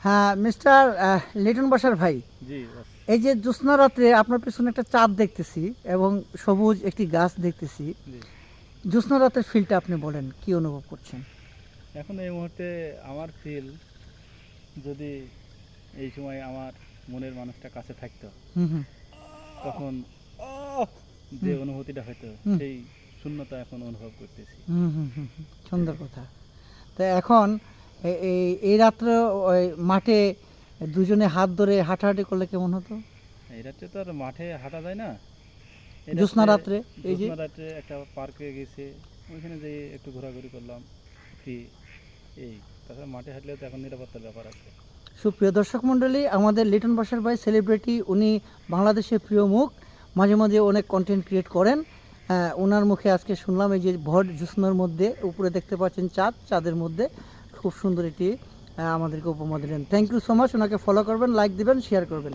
হ্যাঁ, মিস্টার লিটন বাসার ভাই, জি বস। এই যে জ্যোৎস্না রাত্রে আপনার পেছনে একটা চাঁদ দেখতেছি এবং সবুজ একটি গাছ দেখতেছি। জি, জ্যোৎস্না রাতের ফিলটা আপনি বলেন, কি অনুভব করছেন? এখন এই মুহূর্তে আমার ফিল, যদি এই সময় আমার মনের মানুষটা কাছে থাকতো, হুম হুম তখন যে হুম অনুভূতিটা হতো হুম সেই শূন্যতা এখন অনুভব করতেছি। হুম হুম হুম হুম, সুন্দর কথা। তো এখন এই রাত্রে ওই মাঠে দুজনে হাত ধরে হাঁটাহাঁটি করলে কেমন হতো? এই রাত্রে তো আর মাঠে হাঁটা যায় না। এই জ্যোৎস্না রাত্রে রাত্রে এই যে জ্যোৎস্না রাত্রে একটা পার্কে গেছে, ওইখানে যেয়ে একটু ঘোরাঘুরি করলাম, ফ্রি, এই। তাছাড়া মাঠে হাঁটলেও তো এখন নিরাপত্তার ব্যাপার আছে। সুপ্রিয় দর্শক মণ্ডলী, আমাদের লিটন বাসার ভাই সেলিব্রিটি, উনি বাংলাদেশের প্রিয় মুখ, মাঝে মাঝে অনেক কন্টেন্ট ক্রিয়েট করেন। ওনার মুখে আজকে শুনলাম এই যে ভর জ্যোৎস্নার মধ্যে উপরে দেখতে পাচ্ছেন চাঁদ, চাঁদের মধ্যে খুব সুন্দর একটি আমাদেরকে উপমা দিলেন। Thank you so much. ওনাকে ফলো করবেন, লাইক দিবেন, শেয়ার করবেন।